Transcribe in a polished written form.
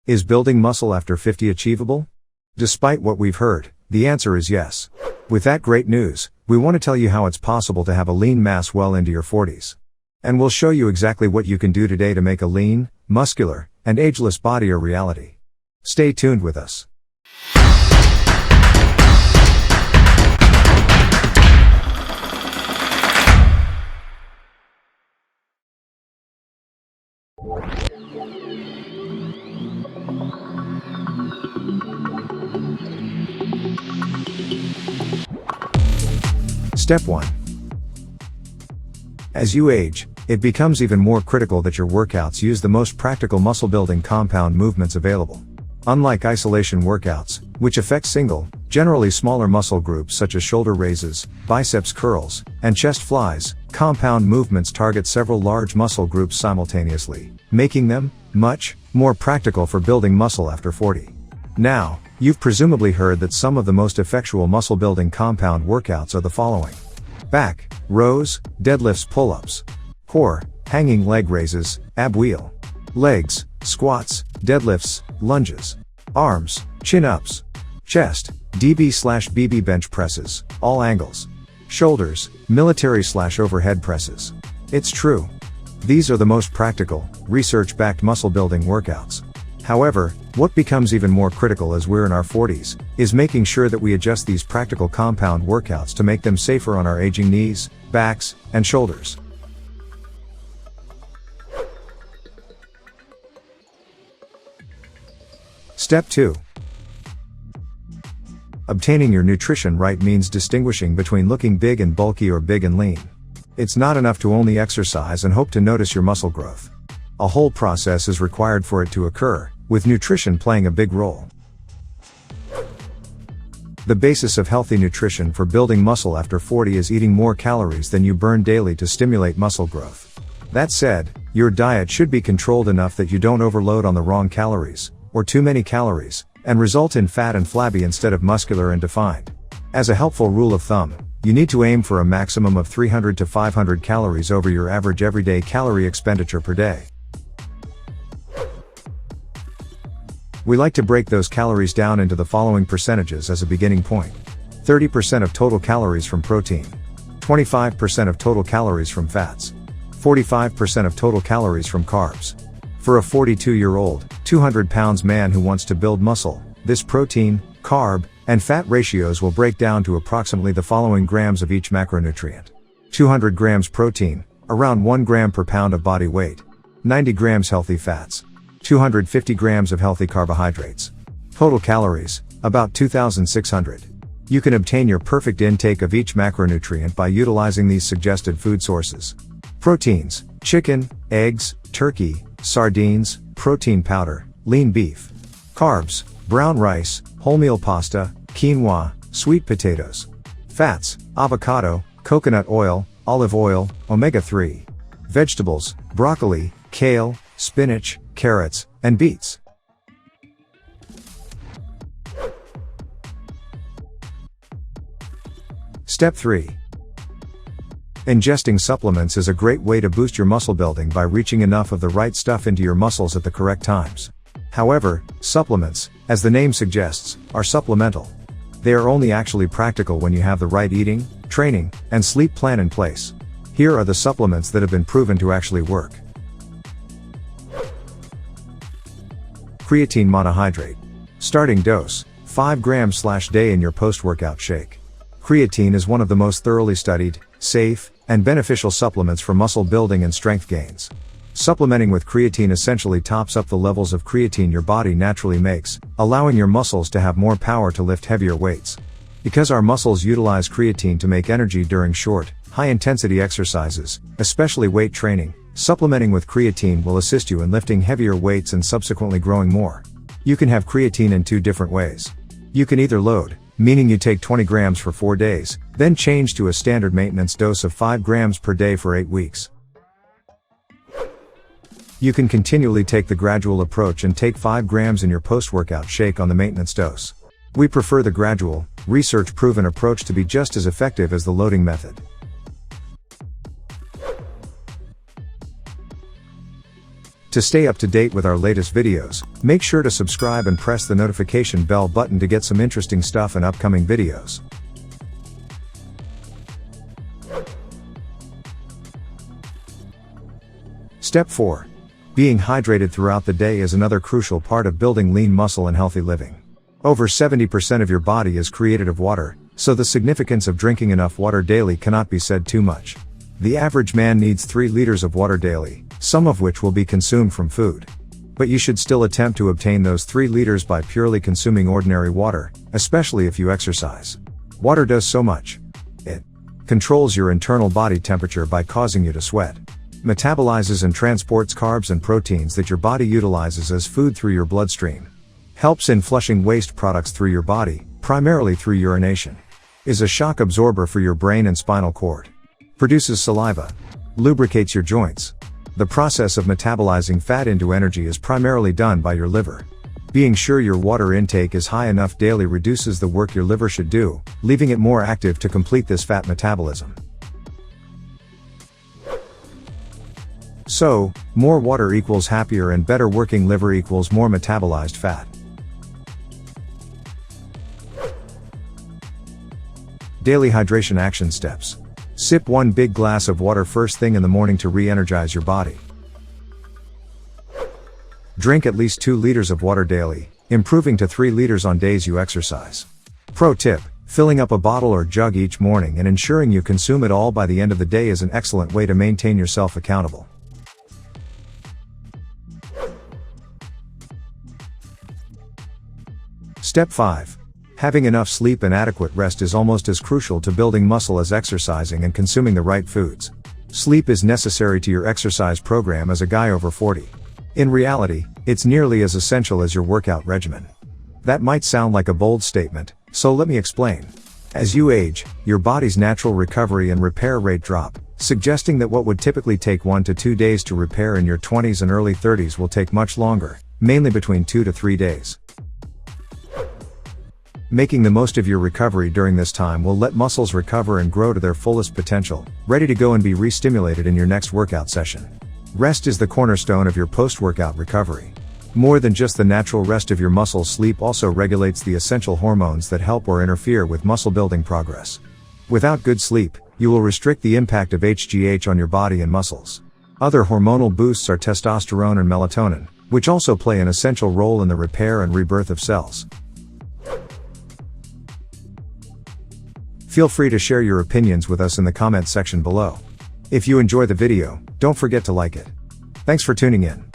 Is building muscle after 50 achievable? Despite what we've heard, the answer is yes. With that great news, we want to tell you how it's possible to have a lean mass well into your 40s. And we'll show you exactly what you can do today to make a lean, muscular, and ageless body a reality. Stay tuned with us. Step 1. As you age, it becomes even more critical that your workouts use the most practical muscle-building compound movements available. Unlike isolation workouts, which affect single, generally smaller muscle groups such as shoulder raises, biceps curls, and chest flies, compound movements target several large muscle groups simultaneously, making them much more practical for building muscle after 40. Now, you've presumably heard that some of the most effectual muscle-building compound workouts are the following: back, rows, deadlifts, pull-ups; core, hanging leg raises, ab wheel; legs, squats, deadlifts, lunges; arms, chin-ups; chest, DB/BB bench presses, all angles; shoulders, military/overhead presses. It's true. These are the most practical, research-backed muscle-building workouts. However, what becomes even more critical as we're in our 40s, is making sure that we adjust these practical compound workouts to make them safer on our aging knees, backs, and shoulders. Step 2. Obtaining your nutrition right means distinguishing between looking big and bulky or big and lean. It's not enough to only exercise and hope to notice your muscle growth. A whole process is required for it to occur, with nutrition playing a big role. The basis of healthy nutrition for building muscle after 40 is eating more calories than you burn daily to stimulate muscle growth. That said, your diet should be controlled enough that you don't overload on the wrong calories, or too many calories, and result in fat and flabby instead of muscular and defined. As a helpful rule of thumb, you need to aim for a maximum of 300 to 500 calories over your average everyday calorie expenditure per day. We like to break those calories down into the following percentages as a beginning point: 30% of total calories from protein, 25% of total calories from fats, 45% of total calories from carbs. For a 42-year-old, 200-pound man who wants to build muscle, this protein, carb, and fat ratios will break down to approximately the following grams of each macronutrient: 200 grams protein, around 1 gram per pound of body weight; 90 grams healthy fats; 250 grams of healthy carbohydrates. Total calories, about 2,600. You can obtain your perfect intake of each macronutrient by utilizing these suggested food sources: proteins, chicken, eggs, turkey, sardines, protein powder, lean beef; carbs, brown rice, wholemeal pasta, quinoa, sweet potatoes; fats, avocado, coconut oil, olive oil, omega-3; vegetables, broccoli, kale, spinach, carrots, and beets. Step 3. Ingesting supplements is a great way to boost your muscle building by reaching enough of the right stuff into your muscles at the correct times. However, supplements, as the name suggests, are supplemental. They are only actually practical when you have the right eating, training, and sleep plan in place. Here are the supplements that have been proven to actually work. Creatine monohydrate. Starting dose, 5 grams/day in your post-workout shake. Creatine is one of the most thoroughly studied, safe, and beneficial supplements for muscle building and strength gains. Supplementing with creatine essentially tops up the levels of creatine your body naturally makes, allowing your muscles to have more power to lift heavier weights. Because our muscles utilize creatine to make energy during short, high-intensity exercises, especially weight training, supplementing with creatine will assist you in lifting heavier weights and subsequently growing more. You can have creatine in 2 different ways. You can either load, meaning you take 20 grams for 4 days, then change to a standard maintenance dose of 5 grams per day for 8 weeks. You can continually take the gradual approach and take 5 grams in your post-workout shake on the maintenance dose. We prefer the gradual, research-proven approach to be just as effective as the loading method. To stay up to date with our latest videos, make sure to subscribe and press the notification bell button to get some interesting stuff in upcoming videos. Step 4. Being hydrated throughout the day is another crucial part of building lean muscle and healthy living. Over 70% of your body is created of water, so the significance of drinking enough water daily cannot be said too much. The average man needs 3 liters of water daily, some of which will be consumed from food. But you should still attempt to obtain those 3 liters by purely consuming ordinary water, especially if you exercise. Water does so much. It controls your internal body temperature by causing you to sweat, metabolizes and transports carbs and proteins that your body utilizes as food through your bloodstream, helps in flushing waste products through your body, primarily through urination, is a shock absorber for your brain and spinal cord, produces saliva, lubricates your joints. The process of metabolizing fat into energy is primarily done by your liver. Being sure your water intake is high enough daily reduces the work your liver should do, leaving it more active to complete this fat metabolism. So, more water equals happier and better working liver equals more metabolized fat. Daily hydration action steps. Sip 1 big glass of water first thing in the morning to re-energize your body. Drink at least 2 liters of water daily, improving to 3 liters on days you exercise. Pro tip: filling up a bottle or jug each morning and ensuring you consume it all by the end of the day is an excellent way to maintain yourself accountable. Step 5. Having enough sleep and adequate rest is almost as crucial to building muscle as exercising and consuming the right foods. Sleep is necessary to your exercise program as a guy over 40. In reality, it's nearly as essential as your workout regimen. That might sound like a bold statement, so let me explain. As you age, your body's natural recovery and repair rate drop, suggesting that what would typically take 1 to 2 days to repair in your 20s and early 30s will take much longer, mainly between 2 to 3 days. Making the most of your recovery during this time will let muscles recover and grow to their fullest potential, ready to go and be re-stimulated in your next workout session. Rest is the cornerstone of your post-workout recovery. More than just the natural rest of your muscles, sleep also regulates the essential hormones that help or interfere with muscle building progress. Without good sleep, you will restrict the impact of HGH on your body and muscles. Other hormonal boosts are testosterone and melatonin, which also play an essential role in the repair and rebirth of cells. Feel free to share your opinions with us in the comment section below. If you enjoy the video, don't forget to like it. Thanks for tuning in.